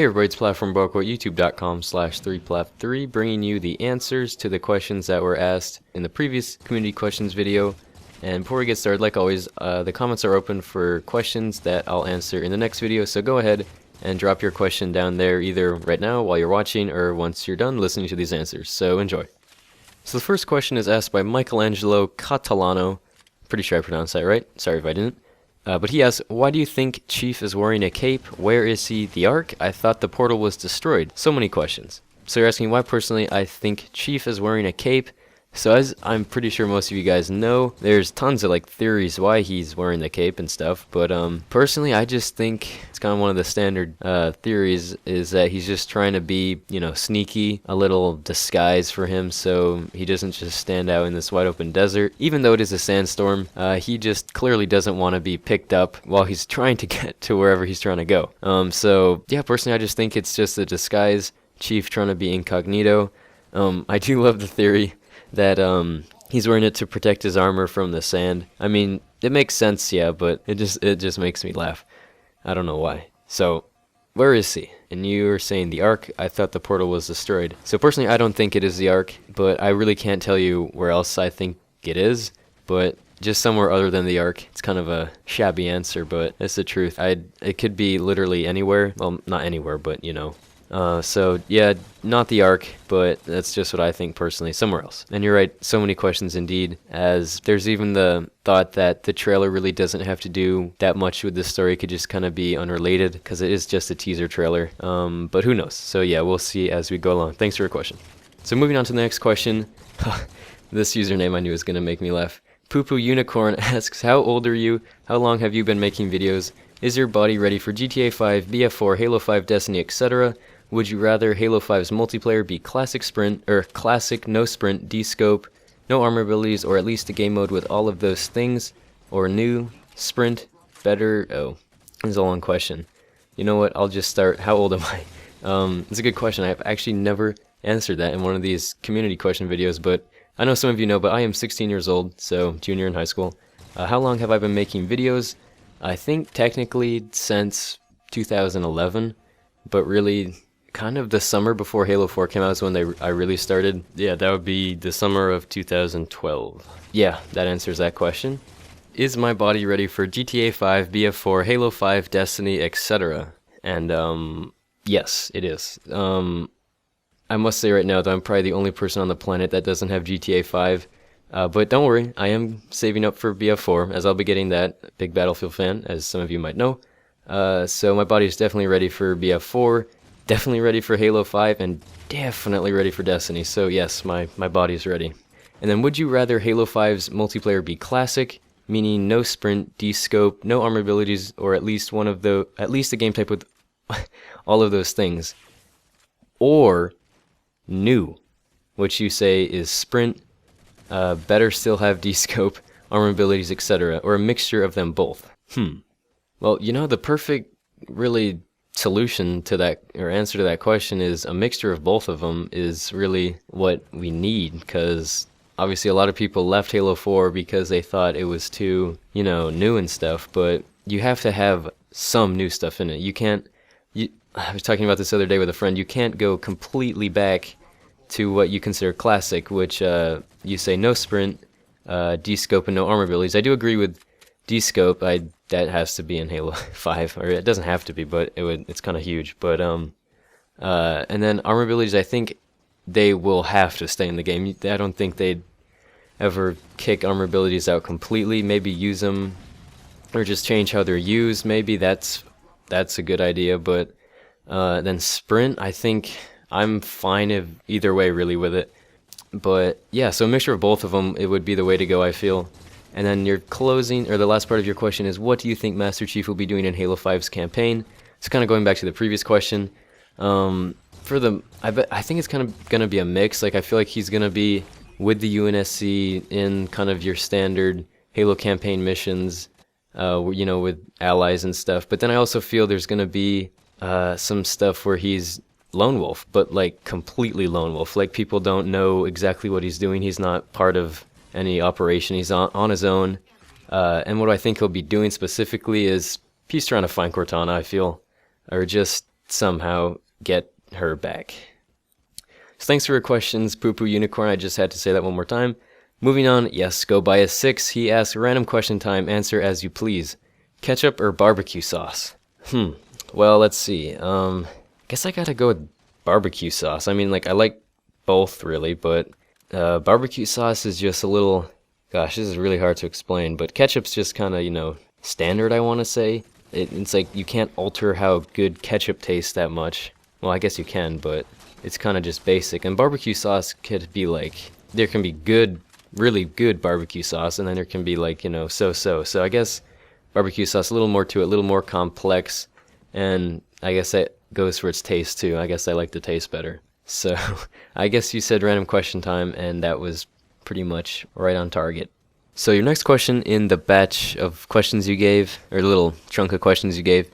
Hey everybody, it's Platform BowEcho at youtube.com/3plap3, bringing you the answers to the questions that were asked in the previous community questions video. And before we get started, like always, the comments are open for questions that I'll answer in the next video, so go ahead and drop your question down there either right now while you're watching or once you're done listening to these answers, so enjoy. So the first question is asked by Michelangelo Catalano. Pretty sure I pronounced that right, sorry if I didn't. But he asks, why do you think Chief is wearing a cape? Where is he? The Ark? I thought the portal was destroyed. So many questions. So you're asking why personally I think Chief is wearing a cape. So as I'm pretty sure most of you guys know, there's tons of theories why he's wearing the cape and stuff. But personally I just think it's kind of one of the standard theories is that he's just trying to be, sneaky, a little disguise for him so he doesn't just stand out in this wide open desert. Even though it is a sandstorm, he just clearly doesn't want to be picked up while he's trying to get to wherever he's trying to go. So yeah, personally I just think it's just a disguise, Chief trying to be incognito. I do love the theory that he's wearing it to protect his armor from the sand. I mean, it makes sense, yeah, but it just makes me laugh. I don't know why. So, where is he? And you were saying the Ark. I thought the portal was destroyed. So personally, I don't think it is the Ark, but I really can't tell you where else I think it is. But just somewhere other than the Ark. It's kind of a shabby answer, but it's the truth. It could be literally anywhere. Well, not anywhere, but so yeah, not the Ark, but that's just what I think personally, somewhere else. And you're right, so many questions indeed, as there's even the thought that the trailer really doesn't have to do that much with the story, it could just kind of be unrelated, because it is just a teaser trailer, but who knows. So yeah, we'll see as we go along. Thanks for your question. So moving on to the next question, this username I knew was going to make me laugh. Poo Poo Unicorn asks, how old are you? How long have you been making videos? Is your body ready for GTA 5, BF4, Halo 5, Destiny, etc.? Would you rather Halo 5's multiplayer be classic sprint, or classic no sprint, D-scope, no armor abilities, or at least a game mode with all of those things, or new, sprint, better? Oh, this is a long question. You know what, I'll just start. How old am I? It's a good question. I've actually never answered that in one of these community question videos, but I know some of you know, but I am 16 years old, so junior in high school. How long have I been making videos? I think technically since 2011, but really kind of the summer before Halo 4 came out is when I really started. Yeah, that would be the summer of 2012. Yeah, that answers that question. Is my body ready for GTA 5, BF4, Halo 5, Destiny, etc.? And yes, it is. I must say right now that I'm probably the only person on the planet that doesn't have GTA 5. But don't worry, I am saving up for BF4, as I'll be getting that. Big Battlefield fan, as some of you might know. So my body is definitely ready for BF4. Definitely ready for Halo 5, and definitely ready for Destiny, so yes, my body's ready. And then would you rather Halo 5's multiplayer be classic, meaning no sprint, D-scope, no armor abilities, or at least a game type with all of those things, or new, which you say is sprint, better still have D-scope, armor abilities, etc., or a mixture of them both? Well, the perfect, really, solution to that, or answer to that question, is a mixture of both of them is really what we need, because obviously a lot of people left Halo 4 because they thought it was too, new and stuff, but you have to have some new stuff in it. You can't, I was talking about this the other day with a friend, you can't go completely back to what you consider classic, which you say no sprint, D-scope, and no armor abilities. I do agree with D-scope. That has to be in Halo 5, or it doesn't have to be, but it's kind of huge. But and then armor abilities, I think they will have to stay in the game. I don't think they'd ever kick armor abilities out completely. Maybe use them, or just change how they're used. Maybe that's a good idea. But then sprint, I think I'm fine either way really with it. But yeah, so a mixture of both of them, it would be the way to go, I feel. And then your closing, or the last part of your question is, what do you think Master Chief will be doing in Halo 5's campaign? It's kind of going back to the previous question. I think it's kind of going to be a mix. I feel like he's going to be with the UNSC in kind of your standard Halo campaign missions, with allies and stuff. But then I also feel there's going to be some stuff where he's lone wolf, but completely lone wolf. People don't know exactly what he's doing. He's not part of any operation. He's on his own. And what I think he'll be doing specifically is he's trying to find Cortana, I feel. Or just somehow get her back. So thanks for your questions, Poo Poo Unicorn. I just had to say that one more time. Moving on, yes, go buy a 6. He asks, random question time, answer as you please. Ketchup or barbecue sauce? Well, let's see. Guess I gotta go with barbecue sauce. I mean, like, I like both, really, but barbecue sauce is just a little... Gosh, this is really hard to explain, but ketchup's just kind of, you know, standard, I want to say. It's like you can't alter how good ketchup tastes that much. Well, I guess you can, but it's kind of just basic. And barbecue sauce could be like... There can be good, really good barbecue sauce, and then there can be, like, you know, so-so. So I guess barbecue sauce, a little more to it, a little more complex, and I guess that goes for its taste, too. I guess I like the taste better. So, I guess you said random question time, and that was pretty much right on target. So your next question in the batch of questions you gave, or the little chunk of questions you gave,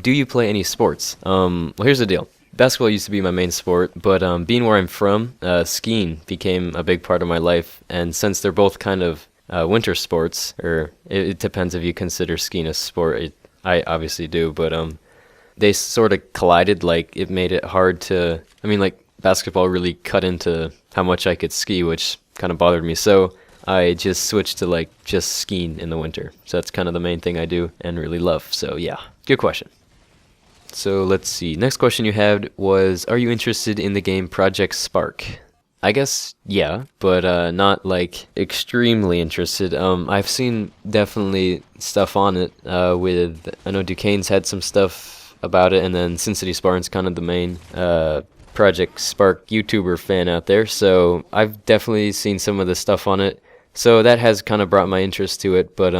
do you play any sports? Well, here's the deal. Basketball used to be my main sport, but being where I'm from, skiing became a big part of my life, and since they're both kind of winter sports, or it depends if you consider skiing a sport, I obviously do, but they sort of collided. Like, it made it hard to, I mean, like, basketball really cut into how much I could ski, which kind of bothered me, so I just switched to, like, just skiing in the winter. So that's kind of the main thing I do and really love. So yeah, good question. So let's see, next question you had was, are you interested in the game Project Spark? I guess yeah, but not like extremely interested. I've seen definitely stuff on it with, I know Duquesne's had some stuff about it, and then Sin City Spartan's kind of the main Project Spark YouTuber fan out there, so I've definitely seen some of the stuff on it, so that has kind of brought my interest to it, but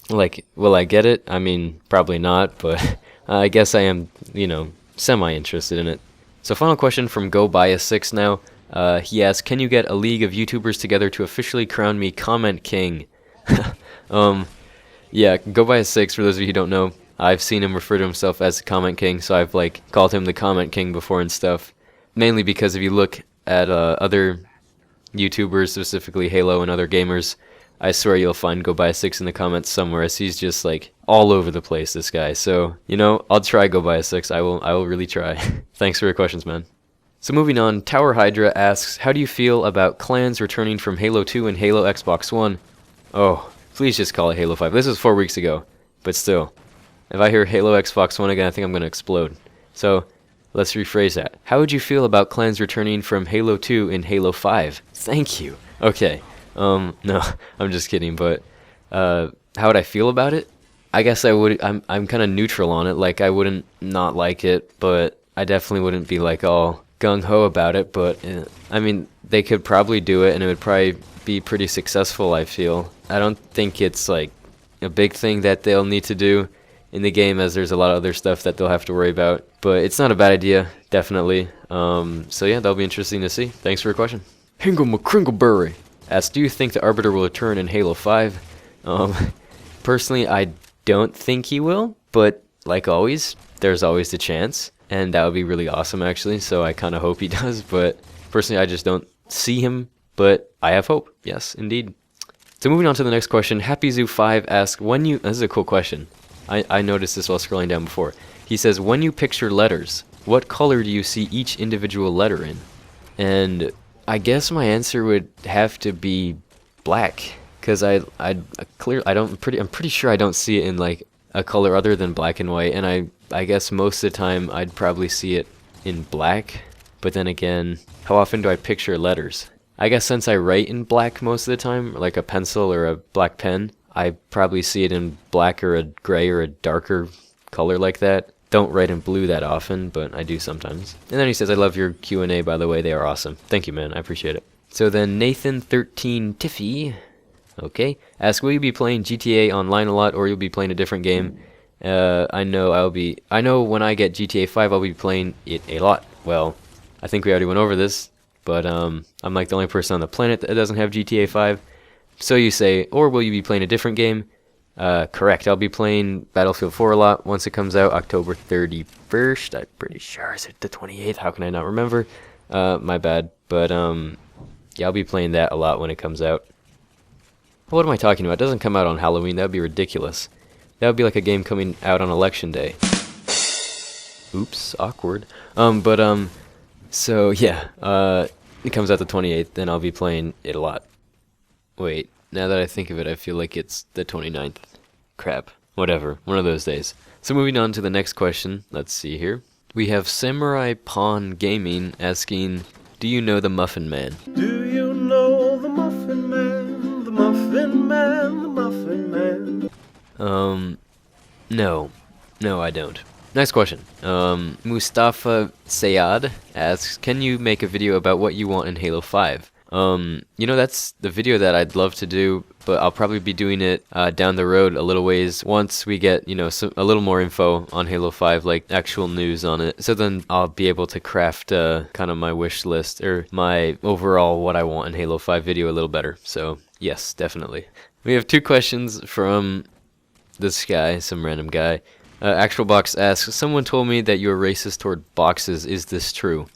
like, will I get it? I mean, probably not, but I guess I am, you know, semi-interested in it. So final question from Go Buy a 6 now. He asks, can you get a league of YouTubers together to officially crown me Comment King? Yeah, Go Buy a 6, for those of you who don't know, I've seen him refer to himself as the Comment King, so I've, like, called him the Comment King before and stuff. Mainly because if you look at other YouTubers, specifically Halo and other gamers, I swear you'll find Go Buy a 6 in the comments somewhere, as he's just, like, all over the place, this guy. So, you know, I'll try Go Buy a 6. I will really try. Thanks for your questions, man. So moving on, Tower Hydra asks, how do you feel about clans returning from Halo 2 and Halo Xbox One? Oh, please just call it Halo 5. This was 4 weeks ago, but still. If I hear Halo Xbox One again, I think I'm going to explode. So, let's rephrase that. How would you feel about clans returning from Halo 2 and Halo 5? Thank you. Okay. No, I'm just kidding, but how would I feel about it? I guess I would, I'm kind of neutral on it. Like, I wouldn't not like it, but I definitely wouldn't be, like, all gung-ho about it, but I mean, they could probably do it, and it would probably be pretty successful, I feel. I don't think it's, like, a big thing that they'll need to do in the game, as there's a lot of other stuff that they'll have to worry about, but it's not a bad idea, definitely. So yeah, that'll be interesting to see. Thanks for your question. Hingle McCringleberry asks, do you think the Arbiter will return in Halo 5? Personally, I don't think he will, but like always, there's always the chance, and that would be really awesome, actually, so I kind of hope he does, but personally, I just don't see him, but I have hope. Yes, indeed. So moving on to the next question, HappyZoo5 asks, when you... This is a cool question. I noticed this while scrolling down before. He says, when you picture letters, what color do you see each individual letter in? And I guess my answer would have to be black, because I'm pretty sure I don't see it in, like, a color other than black and white, and I guess most of the time I'd probably see it in black, but then again, how often do I picture letters? I guess since I write in black most of the time, like a pencil or a black pen, I probably see it in black or a gray or a darker color like that. Don't write in blue that often, but I do sometimes. And then he says, I love your Q&A, by the way, they are awesome. Thank you, man, I appreciate it. So then Nathan13 Tiffy, okay, asks, will you be playing GTA Online a lot, or you'll be playing a different game? I know when I get GTA 5, I'll be playing it a lot. Well, I think we already went over this, but I'm like the only person on the planet that doesn't have GTA 5. So you say, or will you be playing a different game? Correct, I'll be playing Battlefield 4 a lot once it comes out, October 31st. I'm pretty sure, is it the 28th? How can I not remember? My bad. But yeah, I'll be playing that a lot when it comes out. What am I talking about? It doesn't come out on Halloween. That would be ridiculous. That would be like a game coming out on Election Day. Oops, awkward. So yeah, it comes out the 28th, and I'll be playing it a lot. Wait, now that I think of it, I feel like it's the 29th. Crap. Whatever, one of those days. So moving on to the next question, let's see here. We have Samurai Pawn Gaming asking, do you know the Muffin Man? Do you know the Muffin Man, the Muffin Man, the Muffin Man? No, I don't. Next question. Mustafa Sayad asks, can you make a video about what you want in Halo 5? That's the video that I'd love to do, but I'll probably be doing it down the road a little ways once we get, a little more info on Halo 5, like actual news on it. So then I'll be able to craft kind of my wish list or my overall what I want in Halo 5 video a little better. So yes, definitely. We have 2 questions from this guy, some random guy. Actual Box asks, someone told me that you're racist toward boxes. Is this true?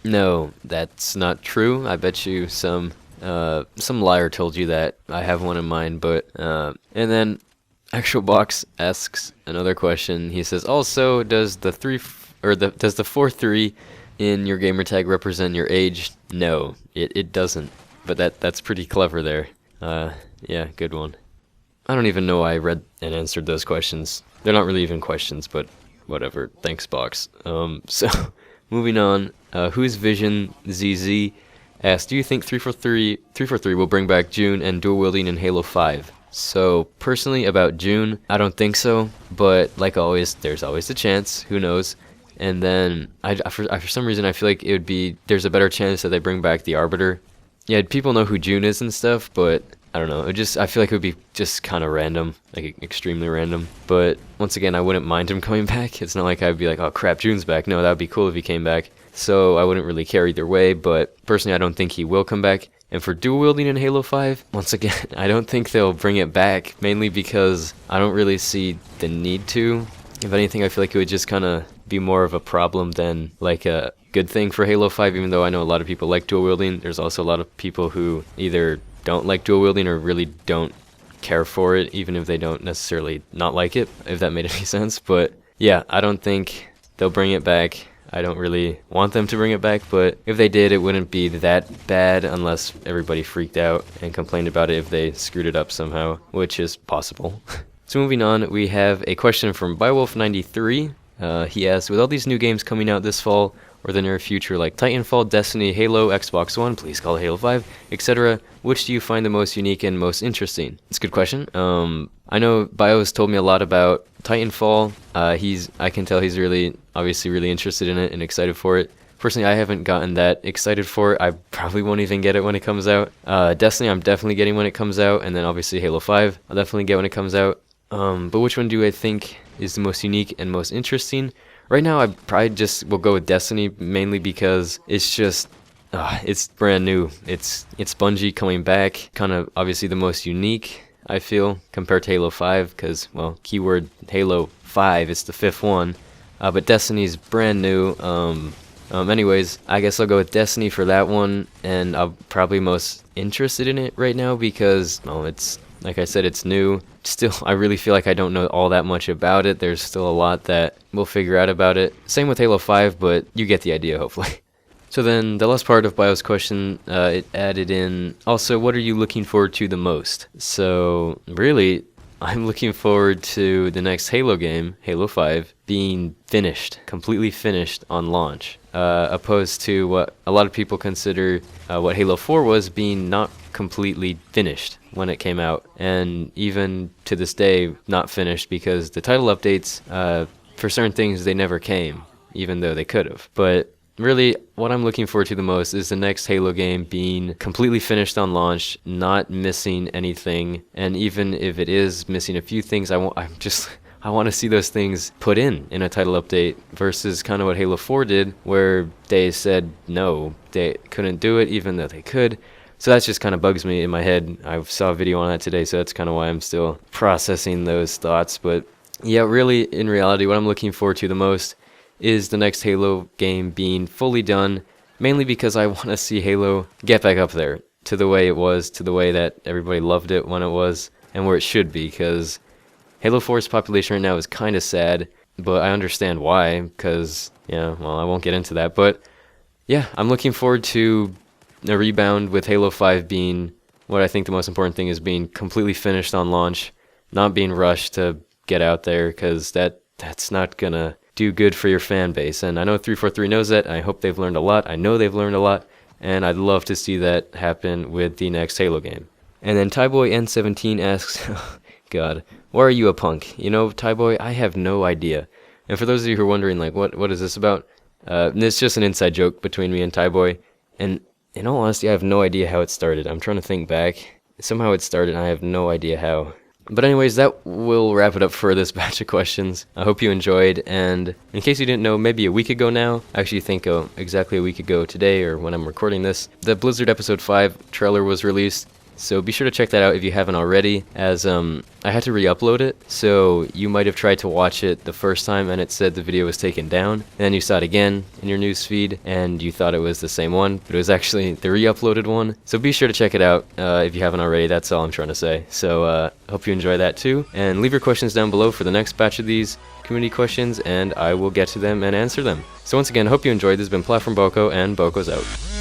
No, that's not true. I bet you some liar told you that. I have one in mind, but and then Actual Box asks another question. He says, also, does the 4-3 in your gamertag represent your age? No, it doesn't. But that's pretty clever there. Yeah, good one. I don't even know why I read and answered those questions. They're not really even questions, but whatever. Thanks, Box. So moving on. Whose Vision ZZ asked, do you think 343 will bring back Jun and dual wielding in Halo 5? So personally about Jun, I don't think so, but like always, there's always a chance. Who knows? And then for some reason I feel like there's a better chance that they bring back the Arbiter. Yeah, people know who Jun is and stuff, but I don't know. I feel like it would be just kind of random, like extremely random. But once again, I wouldn't mind him coming back. It's not like I'd be like, oh crap, Jun's back. No, that would be cool if he came back. So I wouldn't really care either way, but personally I don't think he will come back. And for dual wielding in Halo 5, once again, I don't think they'll bring it back, mainly because I don't really see the need to. If anything, I feel like it would just kind of be more of a problem than like a good thing for Halo 5, even though I know a lot of people like dual wielding. There's also a lot of people who either don't like dual wielding or really don't care for it, even if they don't necessarily not like it, if that made any sense. But yeah, I don't think they'll bring it back. I don't really want them to bring it back, but if they did, it wouldn't be that bad unless everybody freaked out and complained about it if they screwed it up somehow, which is possible. So moving on, we have a question from Bywolf93. He asked, with all these new games coming out this fall or the near future like Titanfall, Destiny, Halo, Xbox One, please call it Halo 5, etc., which do you find the most unique and most interesting? It's a good question. I know Bio has told me a lot about Titanfall. I can tell he's obviously really interested in it and excited for it. Personally, I haven't gotten that excited for it. I probably won't even get it when it comes out. Destiny, I'm definitely getting when it comes out, and then obviously Halo 5, I'll definitely get when it comes out. But which one do I think is the most unique and most interesting? Right now, I probably just will go with Destiny, mainly because it's just, it's brand new. It's Bungie coming back, kind of obviously the most unique, I feel, compared to Halo 5, because, well, keyword Halo 5, it's the 5th one, but Destiny's brand new. Anyways, I guess I'll go with Destiny for that one, and I'm probably most interested in it right now because, well, it's, like I said, it's new. Still, I really feel like I don't know all that much about it. There's still a lot that we'll figure out about it. Same with Halo 5, but you get the idea, hopefully. So then, the last part of Bio's question, it added in, also, what are you looking forward to the most? So, really, I'm looking forward to the next Halo game, Halo 5, being finished, completely finished on launch, opposed to what a lot of people consider what Halo 4 was, being not completely finished when it came out, and even to this day not finished because the title updates, for certain things, they never came, even though they could have. But really, what I'm looking forward to the most is the next Halo game being completely finished on launch, not missing anything, and even if it is missing a few things, I want to see those things put in a title update versus kind of what Halo 4 did, where they said no, they couldn't do it even though they could. So that just kind of bugs me in my head. I saw a video on that today, so that's kind of why I'm still processing those thoughts. But yeah, really, in reality, what I'm looking forward to the most is the next Halo game being fully done, mainly because I want to see Halo get back up there to the way it was, to the way that everybody loved it when it was, and where it should be, because Halo 4's population right now is kind of sad, but I understand why, because, yeah, well, I won't get into that, but yeah, I'm looking forward to a rebound with Halo 5 being what I think the most important thing is, being completely finished on launch, not being rushed to get out there, because that's not gonna do good for your fan base. And I know 343 knows that. I hope they've learned a lot. I know they've learned a lot, and I'd love to see that happen with the next Halo game. And then TyBoyN17 asks, God, why are you a punk? You know, TyBoy, I have no idea. And for those of you who are wondering, like, what is this about? It's just an inside joke between me and TyBoy. And in all honesty, I have no idea how it started. I'm trying to think back. Somehow it started, and I have no idea how. But anyways, that will wrap it up for this batch of questions. I hope you enjoyed, and in case you didn't know, maybe a week ago now, I actually think exactly a week ago today, or when I'm recording this, the Blizzard Episode 5 trailer was released. So be sure to check that out if you haven't already, as I had to re-upload it, so you might have tried to watch it the first time and it said the video was taken down, and then you saw it again in your newsfeed and you thought it was the same one, but it was actually the re-uploaded one. So be sure to check it out if you haven't already. That's all I'm trying to say. So hope you enjoy that too, and leave your questions down below for the next batch of these community questions, and I will get to them and answer them. So once again, hope you enjoyed. This has been Platform BowEcho, and BowEcho's out.